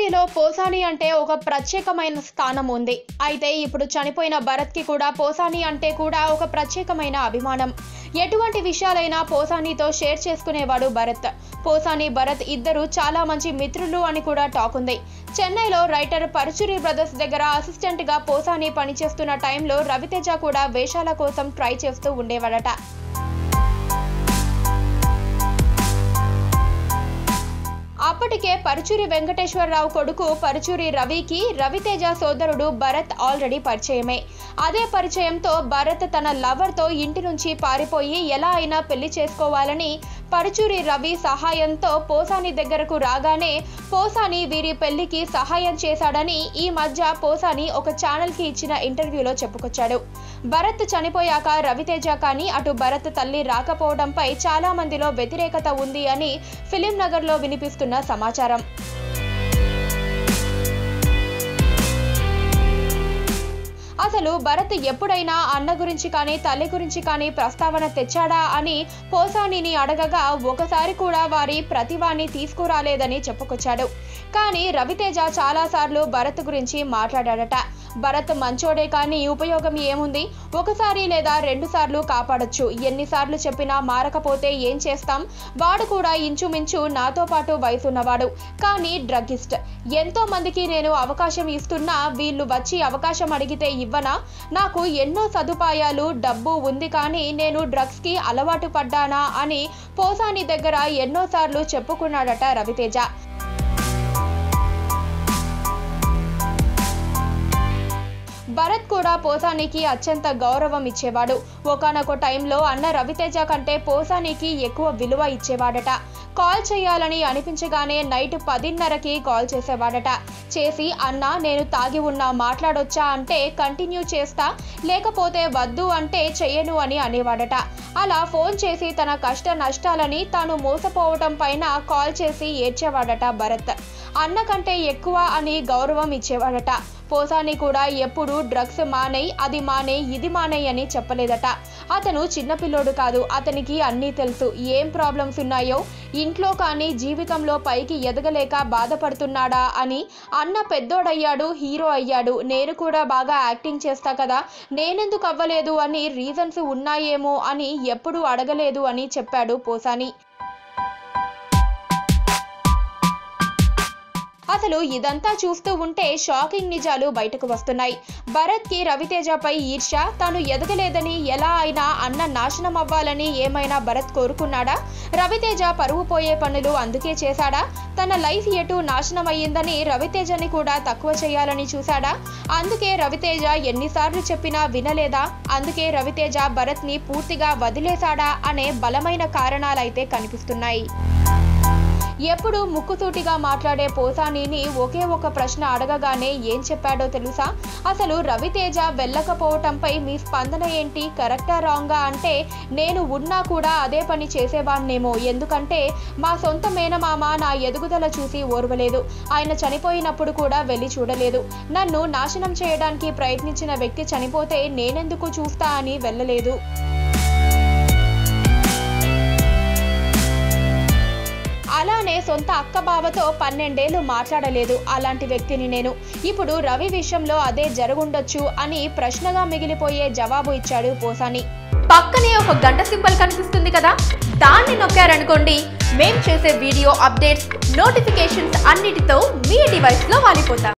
ఇండస్ట్రీలో పోసాని అంటే ఒక ప్రత్యేకమైన స్థానం ఉంది. అయితే ఇప్పుడు చనిపోయిన భరత్ కి కూడా పోసాని అంటే కూడా ఒక ప్రత్యేకమైన అభిమానం. ఎటువంటి విషయాలైనా పోసానితో షేర్ చేసుకునేవాడు భరత్. పోసాని భరత్ ఇద్దరు చాలా మంచి మిత్రులు అని కూడా టాక్ ఉంది. చెన్నైలో రైటర్ పరుచూరి బ్రదర్స్ దగ్గర అసిస్టెంట్ గా పోసాని పనిచేస్తున్న టైంలో రవితేజ కూడా వేషాల కోసం ట్రై చేస్తూ ఉండేవాడట. అప్పటికే పరుచూరి వెంకటేశ్వరరావు కొడుకు పరుచూరి రవికి రవితేజ సోదరుడు భరత్ ఆల్రెడీ పరిచయమే. అదే పరిచయంతో భరత్ తన లవర్ తో ఇంటి నుంచి పారిపోయి ఎలా అయినా పెళ్లి చేసుకోవాలని పరుచూరి రవి సహాయంతో పోసాని దగ్గరకు రాగానే పోసాని వీరి పెళ్లికి సహాయం చేశాడని ఈ మధ్య పోసాని ఒక ఛానల్ కి ఇచ్చిన ఇంటర్వ్యూలో చెప్పుకొచ్చాడు. భరత్ చనిపోయాక రవితేజ కానీ అటు భరత్ తల్లి రాకపోవడంపై చాలా మందిలో వ్యతిరేకత ఉంది అని ఫిలిం నగర్ లో వినిపిస్తున్న సమాచారం. అసలు భరత్ ఎప్పుడైనా అన్న గురించి కానీ తల్లి గురించి కానీ ప్రస్తావన తెచ్చాడా అని పోసానిని అడగగా ఒకసారి కూడా వారి ప్రతివాన్ని తీసుకురాలేదని చెప్పుకొచ్చాడు. కానీ రవితేజ చాలాసార్లు భరత్ గురించి మాట్లాడాడట. భరత్ మంచోడే కానీ ఉపయోగం ఏముంది, ఒకసారి లేదా 2 సార్లు కాపాడొచ్చు, ఎన్నిసార్లు చెప్పినా మారకపోతే ఏం చేస్తాం, వాడు కూడా ఇంచుమించు నాతో పాటు వయసున్నవాడు, కానీ డ్రగ్గిస్ట్. ఎంతో మందికి నేను అవకాశం ఇస్తున్నా వీళ్ళు వచ్చి అవకాశం అడిగితే ఇవ్వనా, నాకు ఎన్నో సదుపాయాలు డబ్బు ఉంది కానీ నేను డ్రగ్స్ కి అలవాటు పడ్డానా అని పోసాని దగ్గర ఎన్నోసార్లు చెప్పుకున్నాడట రవితేజ. భరత్ కూడా పోసానికి అత్యంత గౌరవం ఇచ్చేవాడు. ఒకానొక టైంలో అన్న రవితేజ కంటే పోసానికి ఎక్కువ విలువ ఇచ్చేవాడట. కాల్ చేయాలని అనిపించగానే నైట్ 10:30కి కాల్ చేసేవాడట. చేసి అన్న నేను తాగి ఉన్నా మాట్లాడొచ్చా అంటే కంటిన్యూ చేస్తా, లేకపోతే వద్దు అంటే చెయ్యను అని అనేవాడట. అలా ఫోన్ చేసి తన కష్ట నష్టాలని తాను మోసపోవటం పైన కాల్ చేసి ఏడ్చేవాడట భరత్. అన్న కంటే ఎక్కువ అని గౌరవం ఇచ్చేవాడట. పోసాని కూడా ఎప్పుడు డ్రగ్స్ మానేయ్, అది మానేయ్, ఇది మానేయ్ అని చెప్పలేదట. అతను చిన్నపిల్లోడు కాదు, అతనికి అన్నీ తెలుసు. ఏం ప్రాబ్లమ్స్ ఉన్నాయో, ఇంట్లో కానీ జీవితంలో పైకి ఎదగలేక బాధపడుతున్నాడా అని. అన్న పెద్దోడయ్యాడు, హీరో అయ్యాడు, నేను కూడా బాగా యాక్టింగ్ చేస్తా కదా, నేనెందుకు అవ్వలేదు అని రీజన్స్ ఉన్నాయేమో అని ఎప్పుడూ అడగలేదు అని చెప్పాడు పోసాని. అసలు ఇదంతా చూస్తూ ఉంటే షాకింగ్ నిజాలు బయటకు వస్తున్నాయి. భరత్ కి రవితేజపై ఈర్ష్య, తాను ఎదగలేదని, ఎలా అయినా అన్న నాశనం అవ్వాలని ఏమైనా భరత్ కోరుకున్నాడా? రవితేజ పరువు పోయే పనులు అందుకే చేశాడా? తన లైఫ్ ఎటు నాశనం అయ్యిందని రవితేజని కూడా తక్కువ చేయాలని చూశాడా? అందుకే రవితేజ ఎన్నిసార్లు చెప్పినా వినలేదా? అందుకే రవితేజ భరత్ ని పూర్తిగా వదిలేశాడా అనే బలమైన కారణాలైతే కనిపిస్తున్నాయి. ఎప్పుడు ముక్కుసూటిగా మాట్లాడే పోసానిని ఒకే ఒక ప్రశ్న అడగగానే ఏం చెప్పాడో తెలుసా? అసలు రవితేజ వెళ్ళకపోవటంపై మీ స్పందన ఏంటి, కరెక్టా రాంగా అంటే నేను ఉన్నా కూడా అదే పని చేసేవాణ్ణేమో, ఎందుకంటే మా సొంత మేనమామ నా ఎదుగుదల చూసి ఓర్వలేదు, ఆయన చనిపోయినప్పుడు కూడా వెళ్ళి చూడలేదు, నన్ను నాశనం చేయడానికి ప్రయత్నించిన వ్యక్తి చనిపోతే నేనెందుకు చూస్తా అని వెళ్ళలేదు. అలానే సొంత అక్క బావతో 12 ఏళ్లు మాట్లాడలేదు అలాంటి వ్యక్తిని నేను. ఇప్పుడు రవి విషయంలో అదే జరుగుండొచ్చు అని ప్రశ్నగా మిగిలిపోయే జవాబు ఇచ్చాడు పోసాని. పక్కనే ఒక గంట సింబల్ కనిపిస్తుంది కదా, దాన్ని నొక్కారనుకోండి, మేం చేసే వీడియో అప్డేట్స్, నోటిఫికేషన్స్ అన్నిటితో మీ డివైస్ లో వాలిపోతాం.